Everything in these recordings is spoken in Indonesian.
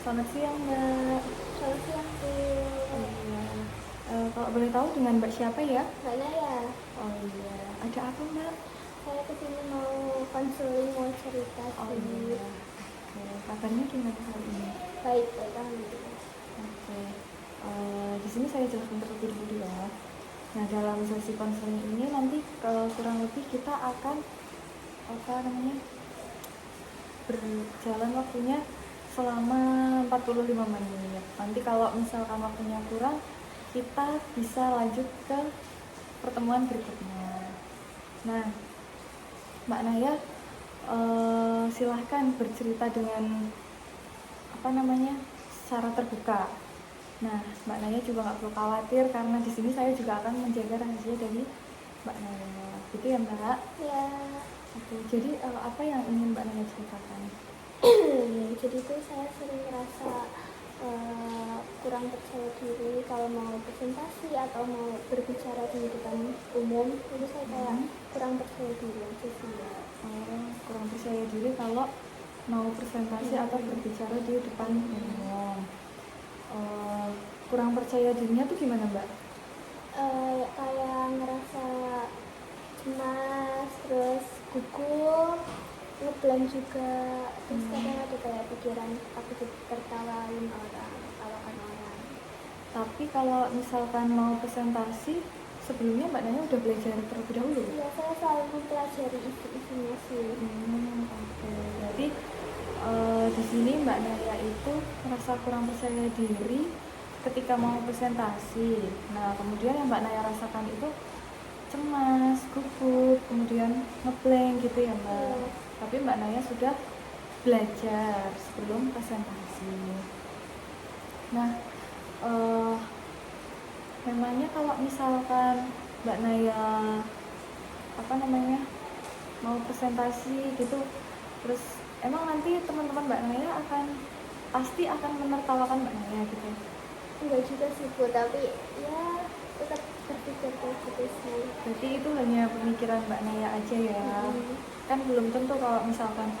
Selamat siang, Mbak. Selamat siang, Bu. Oh iya. Kalau boleh tahu dengan Mbak siapa ya? Mbak Naya, Oh iya. Ada apa, Mbak? saya kesini mau konseling, mau cerita Oh sih. iya. Oke. Kabarnya gimana hari ini? Baik, baik, alhamdulillah. Oke. Di sini saya jelaskan terlebih dahulu ya. Nah, dalam sesi konseling ini nanti kurang lebih kita akan berjalan waktunya selama 45 menit. Nanti kalau misalkan waktunya kurang, kita bisa lanjut ke pertemuan berikutnya. Nah, Mbak Naya, silahkan bercerita dengan secara terbuka. Nah, Mbak Naya juga nggak perlu khawatir karena di sini saya juga akan menjaga rahasia dari Mbak Naya. Gitu ya, Mbak? Ya, Oke. Jadi apa yang ingin Mbak Naya ceritakan? jadi itu saya sering ngerasa kurang percaya diri kalau mau presentasi atau mau berbicara di depan umum. Jadi saya kayak kurang percaya diri aja sih. Kurang percaya diri kalau mau presentasi atau berbicara di depan umum. Kurang percaya dirinya tuh gimana, Mbak? Kayak ngerasa cemas, terus gugup, ngeblank juga, terus kadang ada kayak pikiran aku tertawain orang. Tapi kalau misalkan mau presentasi, sebelumnya Mbak Naya udah belajar terlebih dahulu? Iya, saya selalu mempelajari isi-isinya sih. Oke. Berarti di sini Mbak Naya itu merasa kurang percaya diri ketika mau presentasi. Nah, kemudian yang Mbak Naya rasakan itu cemas, gugup, kemudian ngeblank gitu ya, Mbak. Tapi Mbak Naya sudah belajar sebelum presentasi. Nah, memangnya kalau misalkan Mbak Naya mau presentasi gitu, terus emang nanti teman-teman Mbak Naya pasti akan menertawakan Mbak Naya gitu? Enggak juga sih, Bu, tapi ya tetap berpikir positif sih. Berarti itu hanya pemikiran Mbak Naya aja ya? Kan belum tentu kalau misalkan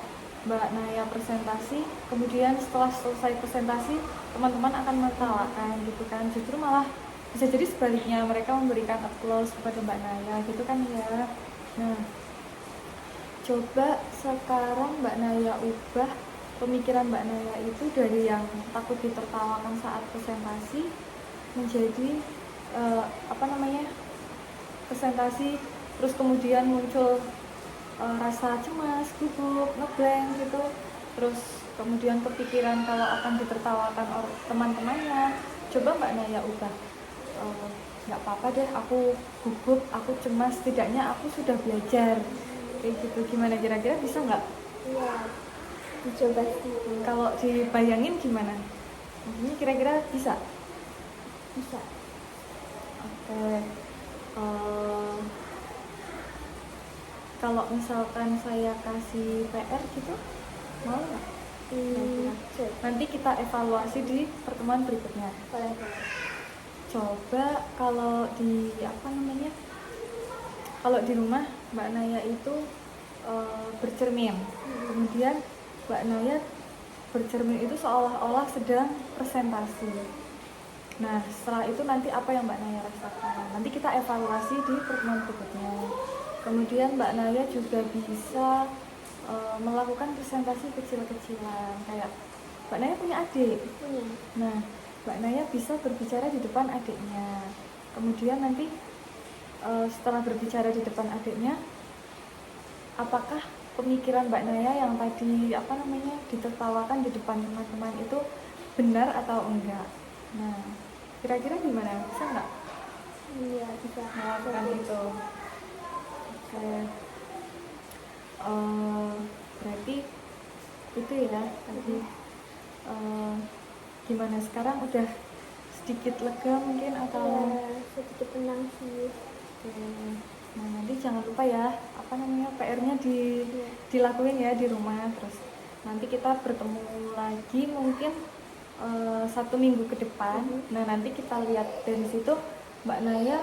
Mbak Naya presentasi, kemudian setelah selesai presentasi teman-teman akan menertawakan gitu kan. Justru malah bisa jadi sebaliknya, mereka memberikan applause kepada Mbak Naya gitu kan ya. Nah, coba sekarang Mbak Naya ubah pemikiran Mbak Naya itu dari yang takut ditertawakan saat presentasi menjadi presentasi terus kemudian muncul rasa cemas, gugup, ngeblank gitu, terus kemudian kepikiran kalau akan ditertawakan teman-temannya. Coba Mbak Naya ubah, nggak apa-apa deh aku gugup, aku cemas, setidaknya aku sudah belajar kayak gitu. Gimana, kira-kira bisa nggak? Iya, dicoba sih. Kalau dibayangin gimana? Maksudnya kira-kira bisa? Bisa. Oke. Kalau misalkan saya kasih PR gitu, mau nggak? Nanti kita evaluasi di pertemuan berikutnya. Boleh. Coba kalau di rumah Mbak Naya itu bercermin. Kemudian Mbak Naya bercermin itu seolah-olah sedang presentasi. Nah, setelah itu nanti apa yang Mbak Naya rasakan? Nanti kita evaluasi di pertemuan berikutnya. Kemudian Mbak Naya juga bisa melakukan presentasi kecil-kecilan. Kayak Mbak Naya punya adik. Nah, Mbak Naya bisa berbicara di depan adiknya. Kemudian nanti setelah berbicara di depan adiknya, apakah pemikiran Mbak Naya yang tadi ditertawakan di depan teman-teman itu benar atau enggak? Nah, kira-kira gimana? Bisa nggak? Iya, bisa Melakukan itu. Oke. Berarti itu ya tadi. Gimana sekarang, udah sedikit lega mungkin atau? Ya, sedikit tenang sih. Nah, nanti jangan lupa ya PR-nya dilakuin ya di rumah. Terus nanti kita bertemu lagi mungkin 1 minggu ke depan. Nah, nanti kita lihat dari situ Mbak Naya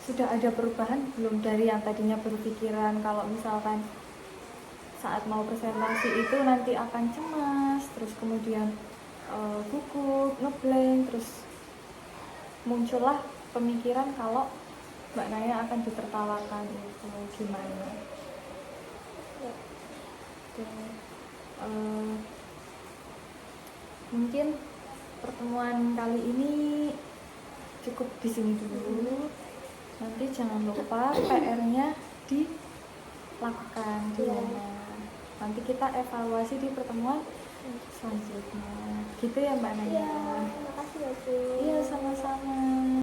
sudah ada perubahan belum, dari yang tadinya berpikiran kalau misalkan saat mau presentasi itu nanti akan cemas, terus kemudian gugup, ngeblank, terus muncullah pemikiran kalau Mbak Naya akan ditertawakan itu gimana. Ya. Oke. Mungkin pertemuan kali ini cukup di sini dulu. Nanti jangan lupa PR-nya dilakukan di rumah. Nanti kita evaluasi di pertemuan selanjutnya. Gitu ya Mbak Naya. Iya, makasih ya Bu. Iya, sama-sama.